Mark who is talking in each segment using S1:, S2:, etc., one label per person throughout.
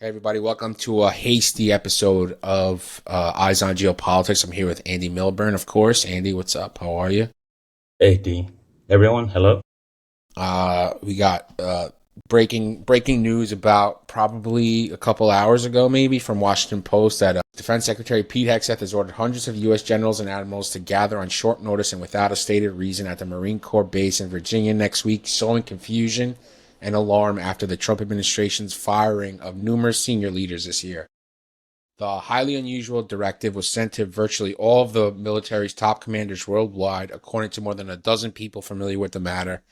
S1: Hey everybody, welcome to a hasty episode of Eyes on Geopolitics. I'm here with Andy Milburn, of course. Andy, what's up? How are you?
S2: Hey Dee, everyone, hello.
S1: We got breaking news about probably a couple hours ago, maybe from Washington Post that Defense Secretary Pete Hegseth has ordered hundreds of U.S. generals and admirals to gather on short notice and without a stated reason at the Marine Corps base in Virginia next week, sowing confusion and alarm after the Trump administration's firing of numerous senior leaders this year. The highly unusual directive was sent to virtually all of the military's top commanders worldwide, according to more than a dozen people familiar with the matter.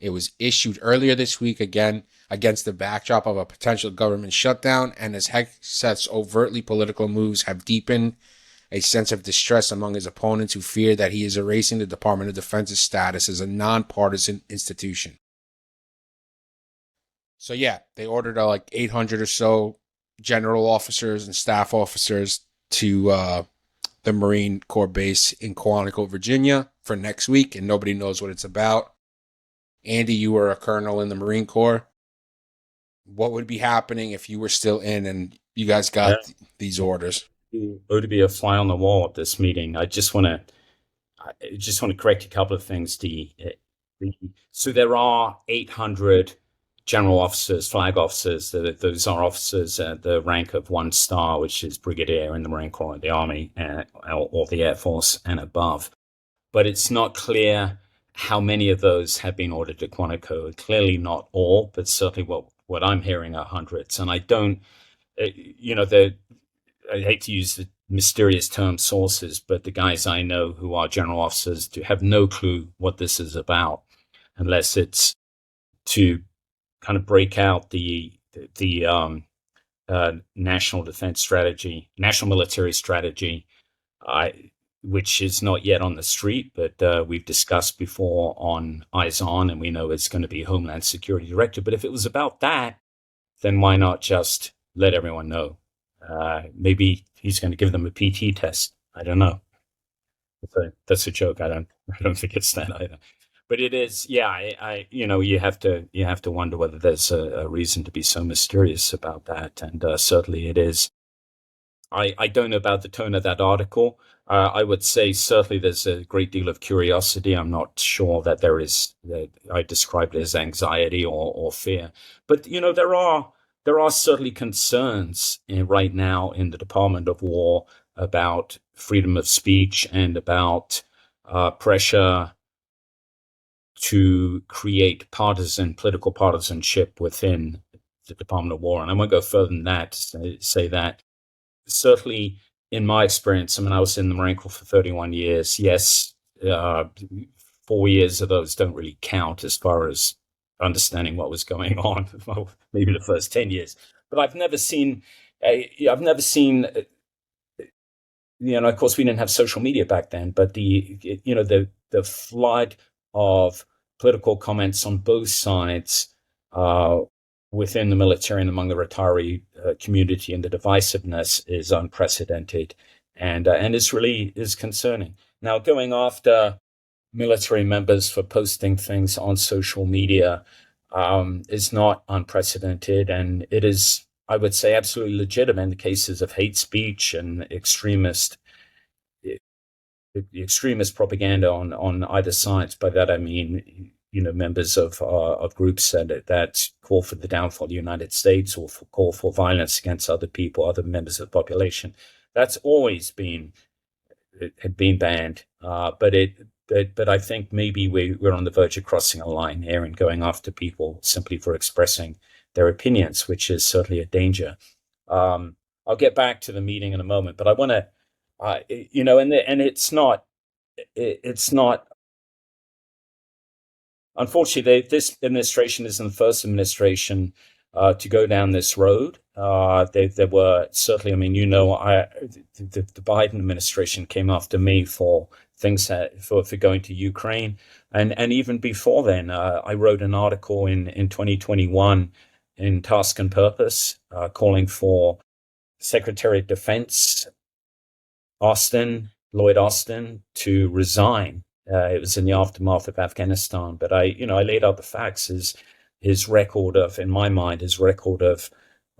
S1: It was issued earlier this week, again against the backdrop of a potential government shutdown, and as Hegseth's overtly political moves have deepened a sense of distress among his opponents who fear that he is erasing the Department of Defense's status as a nonpartisan institution. So yeah, they ordered like 800 or so general officers and staff officers to the Marine Corps base in Quantico, Virginia for next week, and nobody knows what it's about. Andy, you were a colonel in the Marine Corps. What would be happening if you were still in and you guys
S2: Yeah,
S1: got these orders?
S2: you ought to be a fly on the wall at this meeting. I just want to correct a couple of things, Dee. So there are 800 general officers, flag officers. Those are officers at the rank of 1 star, which is brigadier in the Marine Corps, the Army, or the Air Force and above. But it's not clear how many of those have been ordered to Quantico. Clearly not all, but certainly what I'm hearing are hundreds. And I don't, the I hate to use the mysterious term sources, but the guys I know who are general officers do have no clue what this is about, unless it's to kind of break out the national defense strategy, national military strategy, which is not yet on the street, but we've discussed before on Eyes On, and we know it's going to be Homeland Security Director. But if it was about that, then why not just let everyone know? Maybe he's going to give them a PT test. I don't know. That's a joke. I don't think it's that either. But it is, yeah. You have to wonder whether there's a reason to be so mysterious about that, and certainly it is. I don't know about the tone of that article. I would say certainly there's a great deal of curiosity. I'm not sure that there is. That I described it as anxiety or fear, but there are certainly concerns right now in the Department of War about freedom of speech and about pressure to create political partisanship within the Department of War. And I won't go further than that to say that certainly in my experience, I mean, I was in the Marine Corps for 31 years. Yes, 4 years of those don't really count as far as understanding what was going on. Well, maybe the first 10 years, but of course we didn't have social media back then, but the flood of political comments on both sides, within the military and among the retiree community, and the divisiveness is unprecedented, and it's really is concerning. Now, going after military members for posting things on social media is not unprecedented, and it is, I would say, absolutely legitimate in the cases of hate speech and extremist propaganda on either sides. By that I mean, members of groups that call for the downfall of the United States, or call for violence against other people, other members of the population. That's always been it had been banned, but I think maybe we're on the verge of crossing a line here and going after people simply for expressing their opinions, which is certainly a danger. I'll get back to the meeting in a moment, but I want to, and it's not. Unfortunately, this administration isn't the first administration to go down this road. There were certainly, I mean, the Biden administration came after me for for going to Ukraine, and even before then, I wrote an article in 2021 in Task and Purpose, calling for Secretary of Defense Lloyd Austin, to resign. It was in the aftermath of Afghanistan, but I laid out the facts. His record of, in my mind, his record of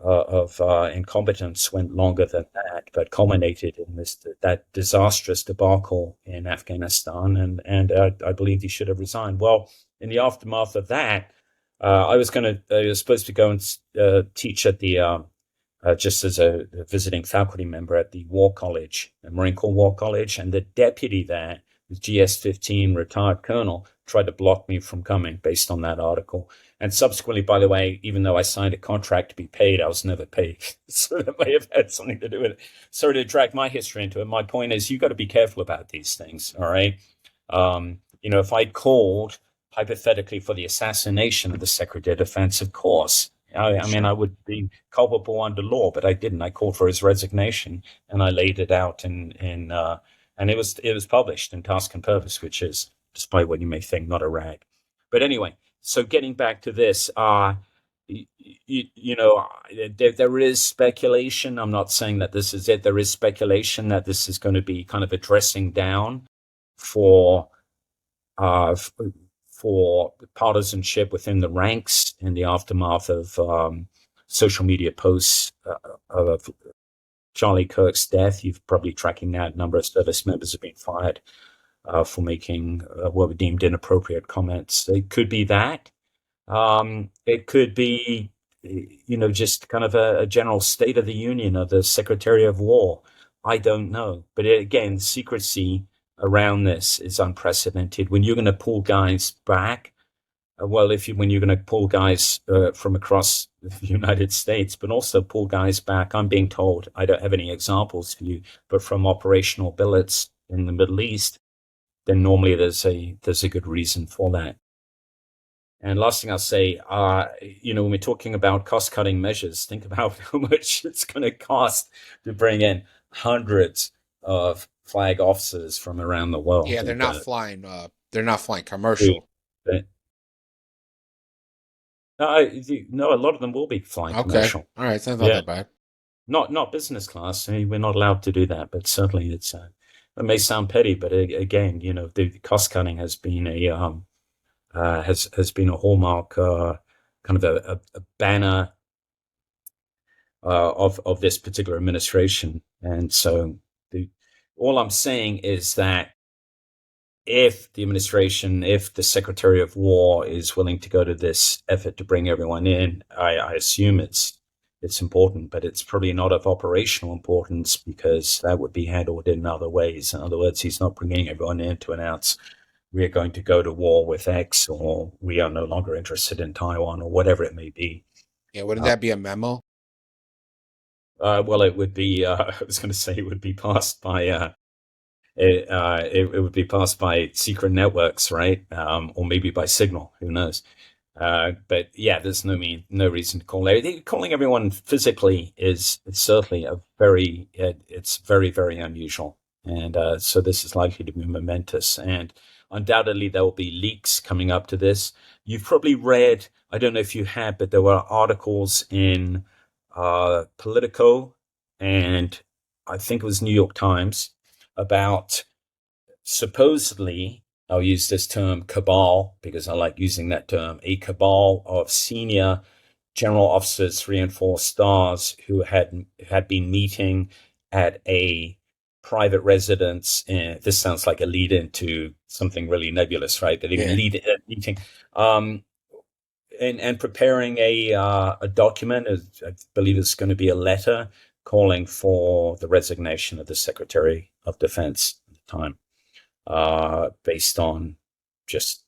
S2: incompetence went longer than that, but culminated in that disastrous debacle in Afghanistan, and I believed he should have resigned. Well, in the aftermath of that, I was supposed to go and teach at the just as a visiting faculty member at the War College, the Marine Corps War College, and the deputy there, the GS-15 retired colonel, tried to block me from coming based on that article. And subsequently, by the way, even though I signed a contract to be paid, I was never paid. So that may have had something to do with it. Sorry to drag my history into it. My point is, you got to be careful about these things. All right. If I called hypothetically for the assassination of the Secretary of Defense, of course, I mean, I would be culpable under law, but I didn't. I called for his resignation, and I laid it out and it was published in Task and Purpose, which is, despite what you may think, not a rag. But anyway, so getting back to this, there is speculation. I'm not saying that this is it. There is speculation that this is going to be kind of a dressing down for partisanship within the ranks in the aftermath of social media posts of Charlie Kirk's death. You've probably tracking that. A number of service members have been fired for making what were deemed inappropriate comments. It could be that. It could be, just kind of a general state of the union of the Secretary of War. I don't know. But again, secrecy around this is unprecedented. When you're going to pull guys back, when you're going to pull guys from across the United States, but also pull guys back, I'm being told, I don't have any examples for you, but from operational billets in the Middle East, then normally there's a good reason for that. And last thing I'll say, when we're talking about cost-cutting measures, think about how much it's going to cost to bring in hundreds of flag officers from around the world.
S1: Yeah, they're not flying. They're not flying commercial.
S2: No, a lot of them will be flying commercial.
S1: All right, it's not that bad.
S2: Not business class. I mean, we're not allowed to do that, but certainly it may sound petty, but again, the cost cutting has been has been a hallmark, kind of a banner of this particular administration. And so all I'm saying is that if the administration, if the Secretary of War is willing to go to this effort to bring everyone in, I assume it's important, but it's probably not of operational importance because that would be handled in other ways. In other words, he's not bringing everyone in to announce we are going to go to war with X, or we are no longer interested in Taiwan, or whatever it may be.
S1: Yeah, wouldn't that be a memo?
S2: Well, it would be. I was going to say it would be passed by. It would be passed by secret networks, right? Or maybe by signal. Who knows? But yeah, there's no reason to calling everyone physically is certainly it's very, very unusual, and so this is likely to be momentous, and undoubtedly there will be leaks coming up to this. You've probably read, I don't know if you have, but there were articles in Politico and I think it was New York Times about supposedly, I'll use this term cabal because I like using that term, a cabal of senior general officers, 3 and 4 stars, who had been meeting at a private residence. And this sounds like a lead into something really nebulous, right? That even lead a meeting, and preparing a document. I believe it's going to be a letter calling for the resignation of the Secretary of Defense at the time, based on just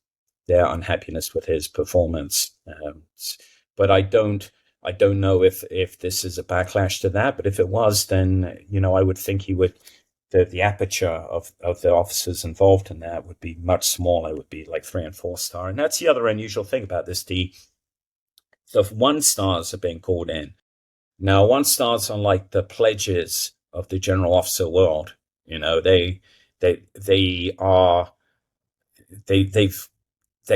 S2: their unhappiness with his performance. But I don't know if this is a backlash to that. But if it was, then I would think he would. The aperture of the officers involved in that would be much smaller. It would be like 3 and 4 star. And that's the other unusual thing about this, Dee. The 1 stars are being called in. Now, 1 stars are like the pledges of the general officer world. They're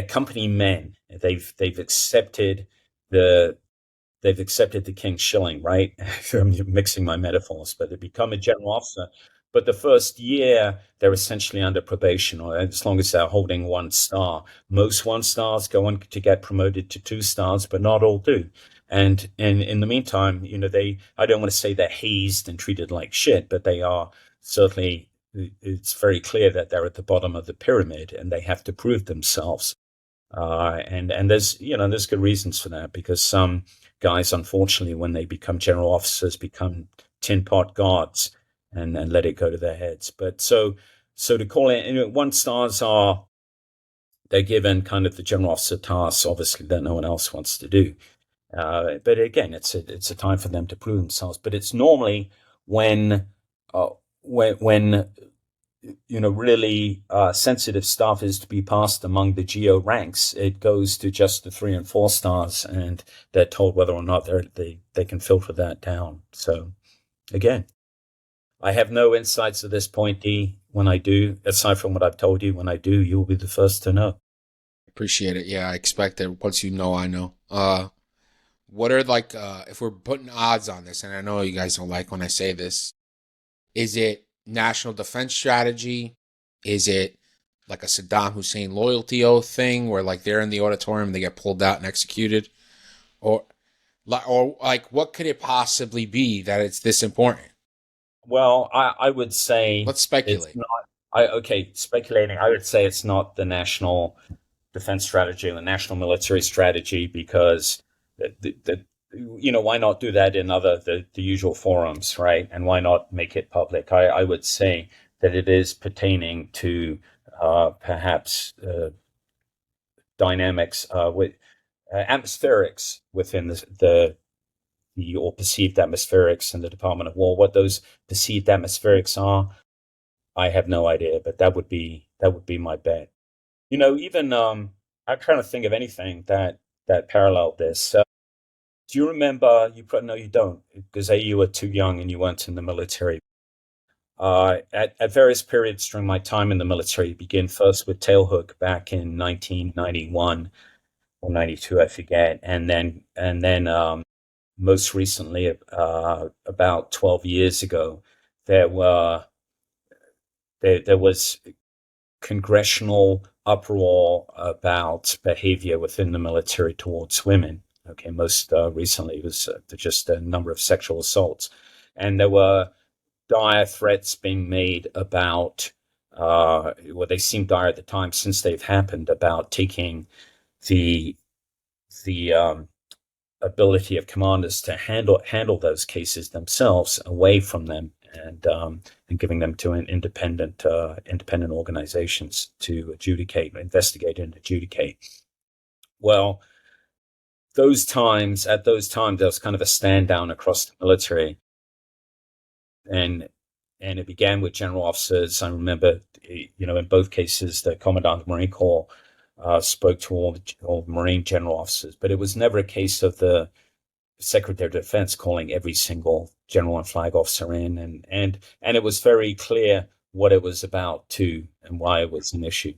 S2: company men. They've accepted the king's shilling, right? I'm mixing my metaphors, but they become a general officer. But the first year, they're essentially under probation, or as long as they're holding 1 star. Most 1 stars go on to get promoted to 2 stars, but not all do. And in the meantime, I don't want to say they're hazed and treated like shit, but they are certainly, it's very clear that they're at the bottom of the pyramid and they have to prove themselves. And there's good reasons for that, because some guys, unfortunately, when they become general officers, become tin pot gods and let it go to their heads. But so to call it, 1 stars are, they're given kind of the general officer tasks, obviously, that no one else wants to do. But again, it's a time for them to prove themselves. But it's normally when uh, when really sensitive stuff is to be passed among the geo ranks, it goes to just the 3 and 4 stars, and they're told whether or not they can filter that down. So again, I have no insights at this point, Dee. When I do, aside from what I've told you, when I do, you'll be the first to know.
S1: Appreciate it. Yeah, I expect that once you know, I know. What are like if we're putting odds on this, and I know you guys don't like when I say this, is it national defense strategy? Is it like a Saddam Hussein loyalty oath thing where like they're in the auditorium and they get pulled out and executed? Or like what could it possibly be that it's this important?
S2: Well, I would say
S1: Let's
S2: it's
S1: speculate.
S2: not. Speculating, I would say it's not the national defense strategy or the national military strategy, because why not do that in the usual forums, right? And why not make it public? I would say that it is pertaining to perhaps dynamics with atmospherics within the or perceived atmospherics in the Department of War. What those perceived atmospherics are, I have no idea, but that would be my bet. Even I'm trying to think of anything that paralleled this. Do you remember? You probably no, you don't, because you were too young and you weren't in the military. At various periods during my time in the military, begin first with Tailhook back in 1991 or 92, I forget, and then most recently, about 12 years ago, there were there was congressional uproar about behavior within the military towards women. Okay, most recently it was just a number of sexual assaults, and there were dire threats being made about, well, they seemed dire at the time since they've happened, about taking the the ability of commanders to handle those cases themselves away from them, and giving them to an independent organizations to adjudicate, investigate, and adjudicate. Well, at those times there was kind of a stand down across the military, and it began with general officers. I remember, in both cases, the commandant of the Marine Corps spoke to all Marine general officers, but it was never a case of the Secretary of Defense calling every single general and flag officer in, and it was very clear what it was about too, and why it was an issue.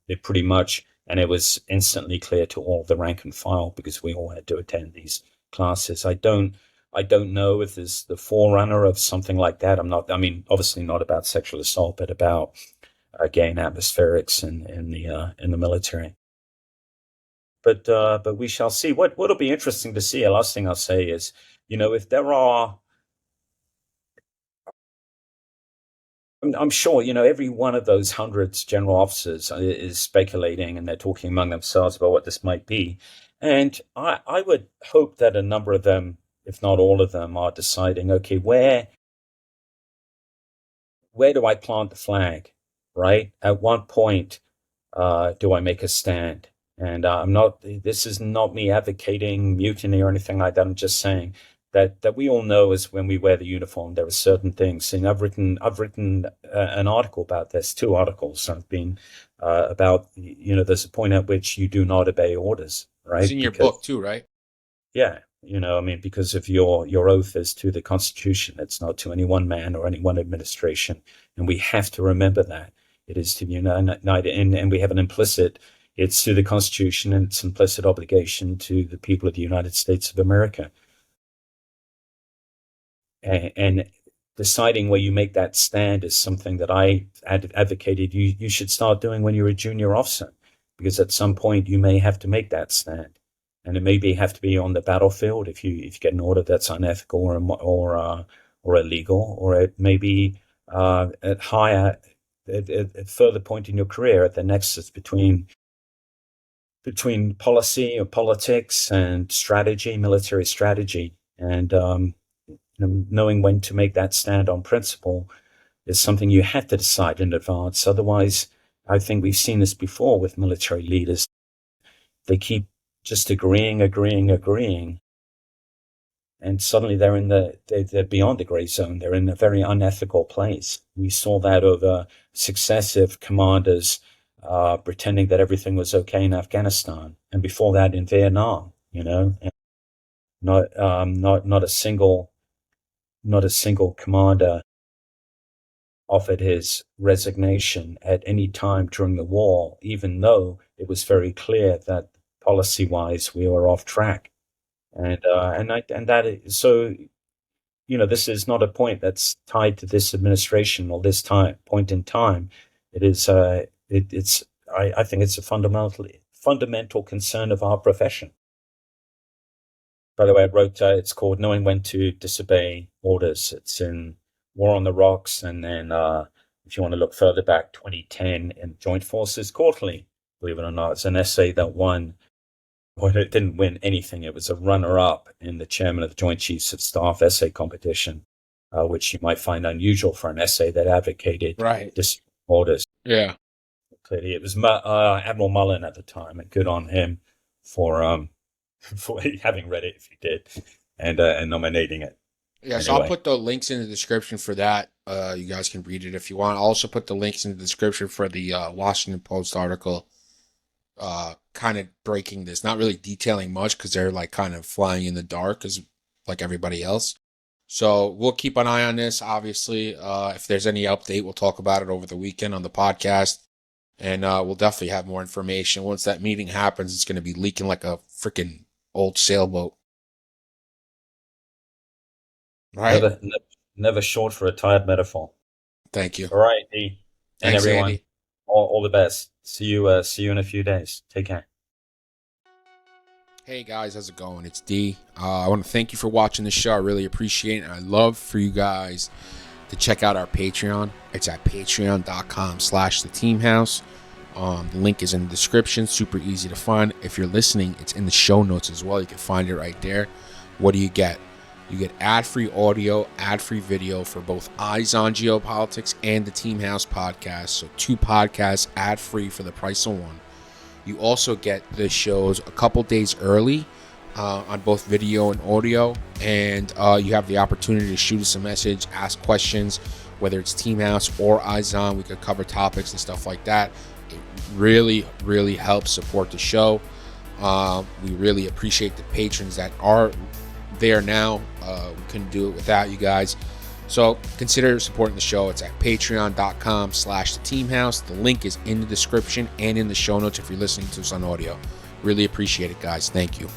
S2: It pretty much, and it was instantly clear to all the rank and file, because we all had to attend these classes. I don't know if there's the forerunner of something like that. I mean, obviously not about sexual assault, but about again atmospherics in the military. But we shall see. What'll be interesting to see. The last thing I'll say is, if there are, I'm sure, every one of those hundreds general officers is speculating, and they're talking among themselves about what this might be. And I would hope that a number of them, if not all of them, are deciding, okay, where do I plant the flag, right? At what point do I make a stand? And this is not me advocating mutiny or anything like that. I'm just saying that we all know is when we wear the uniform, there are certain things. And I've written an article about this, 2 articles I've been about, there's a point at which you do not obey orders,
S1: It's
S2: right?
S1: in your
S2: Because,
S1: book too, right?
S2: yeah, I mean, because of your oath is to the Constitution. It's not to any one man or any one administration, and we have to remember that it is to unite, and we have an implicit. It's to the Constitution, and it's implicit obligation to the people of the United States of America. And deciding where you make that stand is something that I advocated you should start doing when you're a junior officer, because at some point you may have to make that stand. and it maybe have to be on the battlefield if you get an order that's unethical or illegal, or it may be at further point in your career at the nexus between policy or politics and strategy, military strategy, and knowing when to make that stand on principle is something you have to decide in advance. Otherwise, I think we've seen this before with military leaders. They keep just agreeing, and suddenly they're beyond the gray zone. They're in a very unethical place. We saw that over successive commanders pretending that everything was okay in Afghanistan, and before that in Vietnam. And not a single commander offered his resignation at any time during the war, even though it was very clear that policy-wise we were off track. And that is so. This is not a point that's tied to this administration or this point in time. It is. It's. I think it's a fundamental concern of our profession. By the way, I wrote. It's called "Knowing When to Disobey Orders." It's in War on the Rocks, and then if you want to look further back, 2010 in Joint Forces Quarterly. Believe it or not, it's an essay that won. Well, it didn't win anything. It was a runner-up in the Chairman of the Joint Chiefs of Staff essay competition, which you might find unusual for an essay that advocated orders.
S1: Yeah.
S2: Clearly, it was Admiral Mullen at the time, and good on him for having read it if he did, and nominating it.
S1: Yeah, anyway. So I'll put the links in the description for that. You guys can read it if you want. I'll also put the links in the description for the Washington Post article. Kind of breaking this, not really detailing much because they're like kind of flying in the dark as like everybody else. So we'll keep an eye on this. Obviously, if there's any update, we'll talk about it over the weekend on the podcast, and we'll definitely have more information. Once that meeting happens, it's going to be leaking like a freaking old sailboat. Right?
S2: Never short for a tired metaphor.
S1: Thank you.
S2: All right, Dee. And
S1: thanks,
S2: everyone.
S1: Andy.
S2: All the best. See you in a few days. Take care.
S1: Hey guys, how's it going? It's Dee. I want to thank you for watching the show. I really appreciate it. And I'd love for you guys to check out our Patreon. It's at patreon.com/theteamhouse. The link is in the description. Super easy to find. If you're listening, it's in the show notes as well. You can find it right there. What do you get? You get ad-free audio, ad-free video for both Eyes on Geopolitics and the Team House podcast. So 2 podcasts ad-free for the price of 1. You also get the shows a couple days early on both video and audio. And you have the opportunity to shoot us a message, ask questions, whether it's Team House or Eyes on. We could cover topics and stuff like that. It really, really helps support the show. We really appreciate the patrons that are there now. We couldn't do it without you guys, so consider supporting the show. It's at patreon.com/theteamhouse. The link is in the description and in the show notes if you're listening to us on audio. Really appreciate it, guys. Thank you.